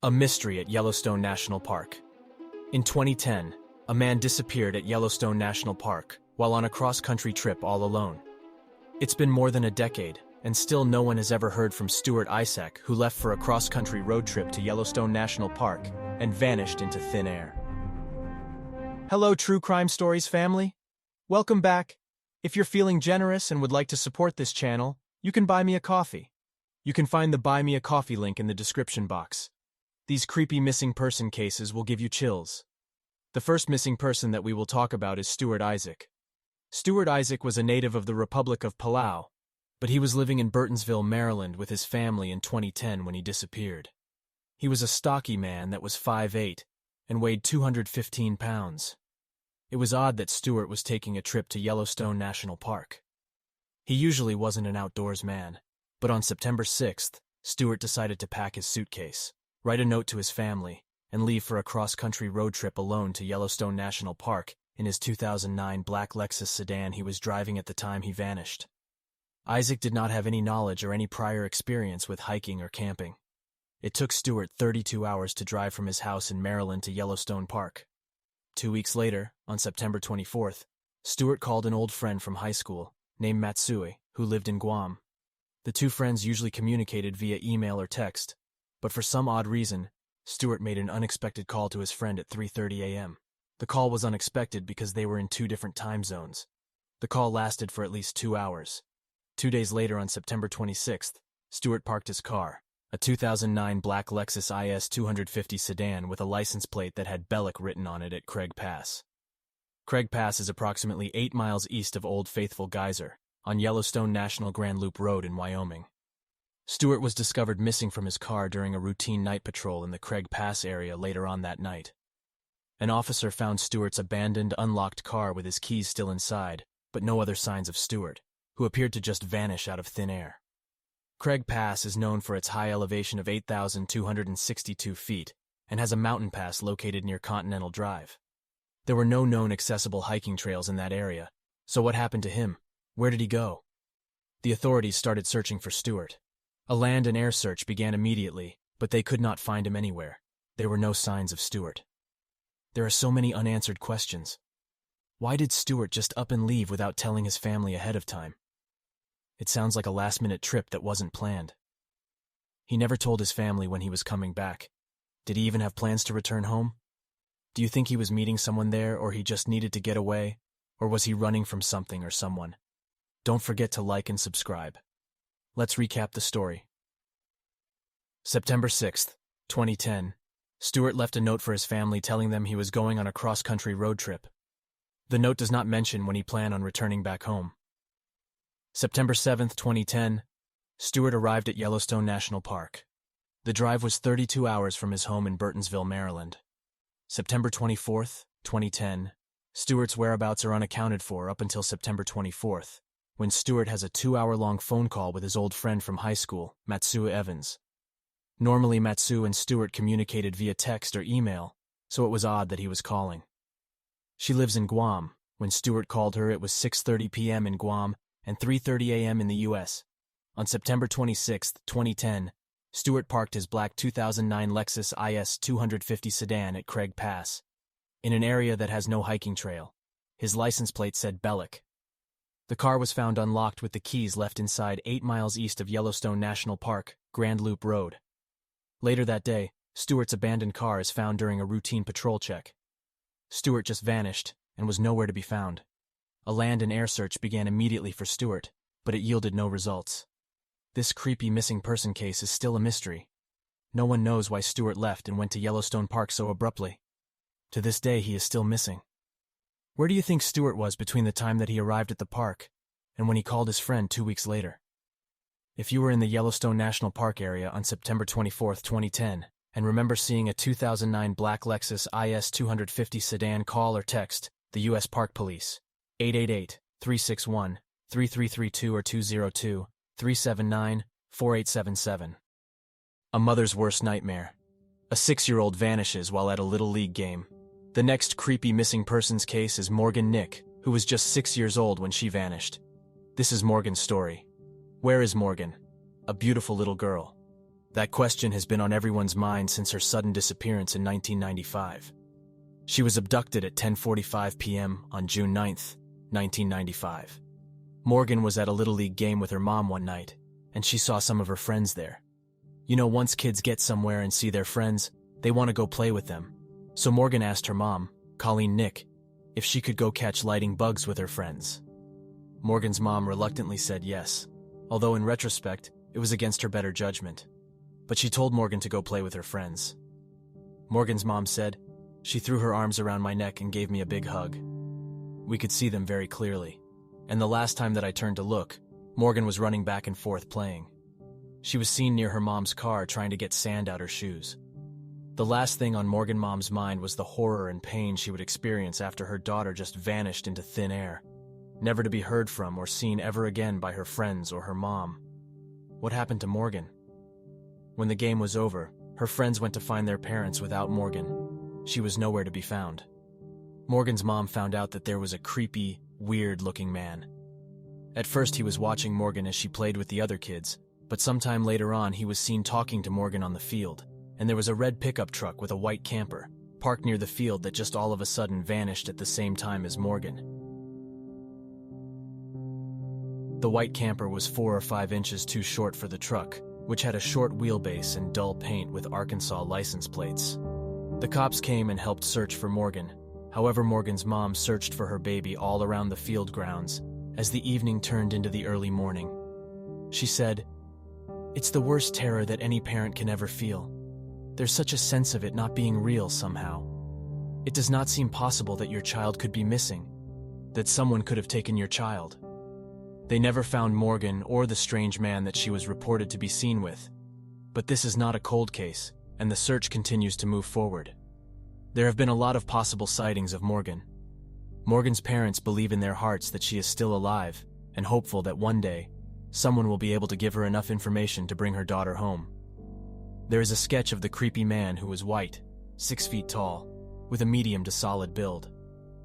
A mystery at Yellowstone National Park. In 2010, a man disappeared at Yellowstone National Park while on a cross-country trip all alone. It's been more than a decade, and still no one has ever heard from Stuart Isaac, who left for a cross-country road trip to Yellowstone National Park and vanished into thin air. Hello, True Crime Stories family. Welcome back. If you're feeling generous and would like to support this channel, you can buy me a coffee. You can find the Buy Me a Coffee link in the description box. These creepy missing person cases will give you chills. The first missing person that we will talk about is Stuart Isaac. Stuart Isaac was a native of the Republic of Palau, but he was living in Burtonsville, Maryland with his family in 2010 when he disappeared. He was a stocky man that was 5'8" and weighed 215 pounds. It was odd that Stuart was taking a trip to Yellowstone National Park. He usually wasn't an outdoors man, but on September 6th, Stuart decided to pack his suitcase, write a note to his family, and leave for a cross-country road trip alone to Yellowstone National Park in his 2009 black Lexus sedan he was driving at the time he vanished. Isaac did not have any knowledge or any prior experience with hiking or camping. It took Stuart 32 hours to drive from his house in Maryland to Yellowstone Park. 2 weeks later, on September 24th, Stuart called an old friend from high school named Matsui, who lived in Guam. The two friends usually communicated via email or text, but for some odd reason, Stuart made an unexpected call to his friend at 3:30 a.m. The call was unexpected because they were in two different time zones. The call lasted for at least 2 hours. 2 days later, on September 26th, Stuart parked his car, a 2009 black Lexus IS 250 sedan with a license plate that had Bellick written on it at Craig Pass. Craig Pass is approximately 8 miles east of Old Faithful Geyser, on Yellowstone National Grand Loop Road in Wyoming. Stuart was discovered missing from his car during a routine night patrol in the Craig Pass area later on that night. An officer found Stuart's abandoned, unlocked car with his keys still inside, but no other signs of Stuart, who appeared to just vanish out of thin air. Craig Pass is known for its high elevation of 8,262 feet and has a mountain pass located near Continental Drive. There were no known accessible hiking trails in that area, so what happened to him? Where did he go? The authorities started searching for Stuart. A land and air search began immediately, but they could not find him anywhere. There were no signs of Stuart. There are so many unanswered questions. Why did Stuart just up and leave without telling his family ahead of time? It sounds like a last-minute trip that wasn't planned. He never told his family when he was coming back. Did he even have plans to return home? Do you think he was meeting someone there, or he just needed to get away? Or was he running from something or someone? Don't forget to like and subscribe. Let's recap the story. September 6th, 2010, Stuart left a note for his family telling them he was going on a cross-country road trip. The note does not mention when he planned on returning back home. September 7th, 2010, Stuart arrived at Yellowstone National Park. The drive was 32 hours from his home in Burtonsville, Maryland. September 24th, 2010, Stuart's whereabouts are unaccounted for up until September 24th, when Stuart has a 2-hour-long phone call with his old friend from high school, Matsui Evans. Normally, Matsui and Stuart communicated via text or email, so it was odd that he was calling. She lives in Guam. When Stuart called her, it was 6:30 p.m. in Guam and 3:30 a.m. in the U.S. On September 26, 2010, Stuart parked his black 2009 Lexus IS 250 sedan at Craig Pass, in an area that has no hiking trail. His license plate said Bellick. The car was found unlocked with the keys left inside 8 miles east of Yellowstone National Park, Grand Loop Road. Later that day, Stuart's abandoned car is found during a routine patrol check. Stuart just vanished and was nowhere to be found. A land and air search began immediately for Stuart, but it yielded no results. This creepy missing person case is still a mystery. No one knows why Stuart left and went to Yellowstone Park so abruptly. To this day, he is still missing. Where do you think Stuart was between the time that he arrived at the park and when he called his friend 2 weeks later? If you were in the Yellowstone National Park area on September 24, 2010, and remember seeing a 2009 black Lexus IS 250 sedan, call or text the U.S. Park Police, 888-361-3332 or 202-379-4877. A mother's worst nightmare. A 6-year-old vanishes while at a Little League game. The next creepy missing persons case is Morgan Nick, who was just 6 years old when she vanished. This is Morgan's story. Where is Morgan? A beautiful little girl. That question has been on everyone's mind since her sudden disappearance in 1995. She was abducted at 10:45 p.m. on June 9th, 1995. Morgan was at a Little League game with her mom one night, and she saw some of her friends there. You know, once kids get somewhere and see their friends, they want to go play with them. So Morgan asked her mom, Colleen Nick, if she could go catch lighting bugs with her friends. Morgan's mom reluctantly said yes, although in retrospect, it was against her better judgment. But she told Morgan to go play with her friends. Morgan's mom said, "She threw her arms around my neck and gave me a big hug. We could see them very clearly. And the last time that I turned to look, Morgan was running back and forth playing. She was seen near her mom's car trying to get sand out her shoes." The last thing on Morgan's mom's mind was the horror and pain she would experience after her daughter just vanished into thin air, never to be heard from or seen ever again by her friends or her mom. What happened to Morgan? When the game was over, her friends went to find their parents without Morgan. She was nowhere to be found. Morgan's mom found out that there was a creepy, weird-looking man. At first he was watching Morgan as she played with the other kids, but sometime later on he was seen talking to Morgan on the field, and there was a red pickup truck with a white camper parked near the field that just all of a sudden vanished at the same time as Morgan. The white camper was 4 or 5 inches too short for the truck, which had a short wheelbase and dull paint with Arkansas license plates. The cops came and helped search for Morgan. However, Morgan's mom searched for her baby all around the field grounds as the evening turned into the early morning. She said, "It's the worst terror that any parent can ever feel. There's such a sense of it not being real somehow. It does not seem possible that your child could be missing, that someone could have taken your child." They never found Morgan or the strange man that she was reported to be seen with. But this is not a cold case, and the search continues to move forward. There have been a lot of possible sightings of Morgan. Morgan's parents believe in their hearts that she is still alive and hopeful that one day, someone will be able to give her enough information to bring her daughter home. There is a sketch of the creepy man who is white, 6 feet tall, with a medium to solid build.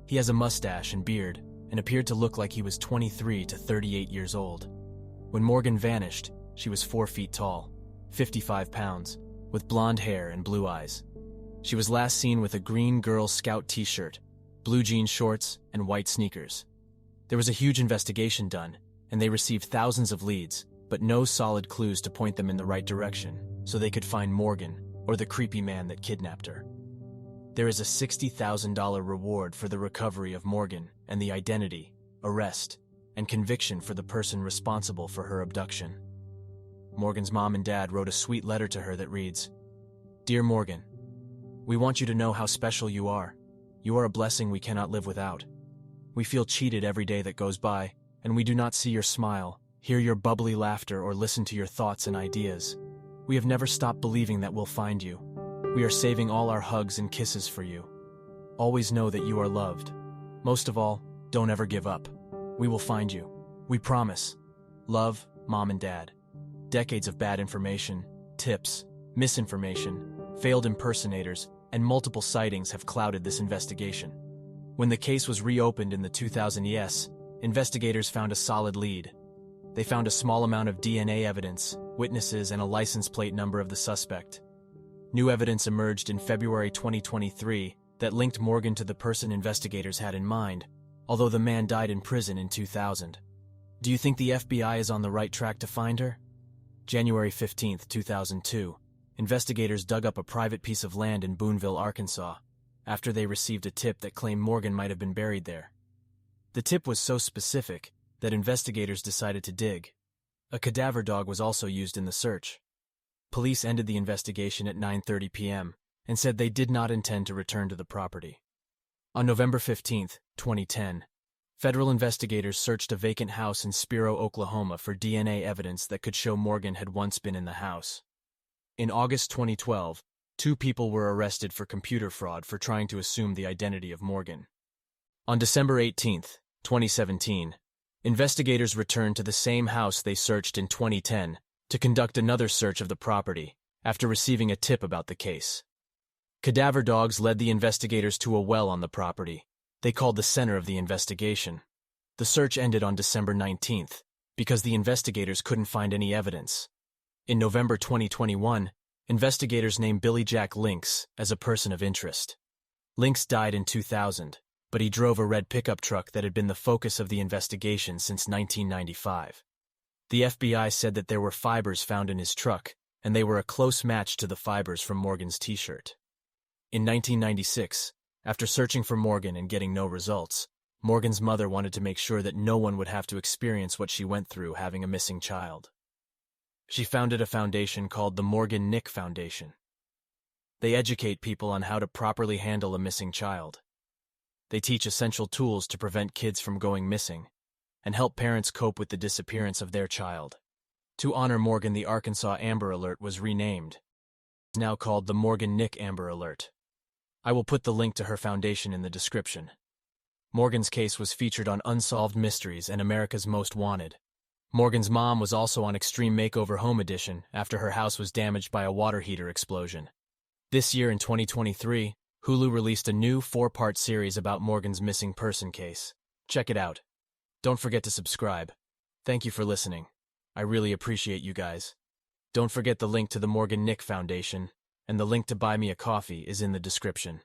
He has a mustache and beard and appeared to look like he was 23 to 38 years old. When Morgan vanished, she was 4 feet tall, 55 pounds, with blonde hair and blue eyes. She was last seen with a green Girl Scout t-shirt, blue jean shorts, and white sneakers. There was a huge investigation done, and they received thousands of leads, but no solid clues to point them in the right direction, so they could find Morgan or the creepy man that kidnapped her. There is a $60,000 reward for the recovery of Morgan and the identity, arrest, and conviction for the person responsible for her abduction. Morgan's mom and dad wrote a sweet letter to her that reads, "Dear Morgan, we want you to know how special you are. You are a blessing we cannot live without. We feel cheated every day that goes by, and we do not see your smile, hear your bubbly laughter, or listen to your thoughts and ideas. We have never stopped believing that we'll find you. We are saving all our hugs and kisses for you. Always know that you are loved. Most of all, don't ever give up. We will find you. We promise. Love, Mom and Dad." Decades of bad information, tips, misinformation, failed impersonators, and multiple sightings have clouded this investigation. When the case was reopened in the 2000s, investigators found a solid lead. They found a small amount of DNA evidence, witnesses, and a license plate number of the suspect. New evidence emerged in February 2023 that linked Morgan to the person investigators had in mind, although the man died in prison in 2000. Do you think the FBI is on the right track to find her? January 15, 2002, investigators dug up a private piece of land in Boonville, Arkansas, after they received a tip that claimed Morgan might have been buried there. The tip was so specific that investigators decided to dig. A cadaver dog was also used in the search. Police ended the investigation at 9:30 p.m. and said they did not intend to return to the property. On November 15, 2010, federal investigators searched a vacant house in Spiro, Oklahoma for DNA evidence that could show Morgan had once been in the house. In August 2012, 2 people were arrested for computer fraud for trying to assume the identity of Morgan. On December 18, 2017, investigators returned to the same house they searched in 2010 to conduct another search of the property after receiving a tip about the case. Cadaver dogs led the investigators to a well on the property. They called the center of the investigation. The search ended on December 19th because the investigators couldn't find any evidence. In November 2021, investigators named Billy Jack Lynx as a person of interest. Lynx died in 2000, but he drove a red pickup truck that had been the focus of the investigation since 1995. The FBI said that there were fibers found in his truck, and they were a close match to the fibers from Morgan's t-shirt. In 1996, after searching for Morgan and getting no results, Morgan's mother wanted to make sure that no one would have to experience what she went through having a missing child. She founded a foundation called the Morgan Nick Foundation. They educate people on how to properly handle a missing child. They teach essential tools to prevent kids from going missing and help parents cope with the disappearance of their child. To honor Morgan, the Arkansas Amber Alert was renamed. It's now called the Morgan Nick Amber Alert. I will put the link to her foundation in the description. Morgan's case was featured on Unsolved Mysteries and America's Most Wanted. Morgan's mom was also on Extreme Makeover Home Edition after her house was damaged by a water heater explosion. This year in 2023, Hulu released a new 4-part series about Morgan's missing person case. Check it out. Don't forget to subscribe. Thank you for listening. I really appreciate you guys. Don't forget the link to the Morgan Nick Foundation, and the link to buy me a coffee is in the description.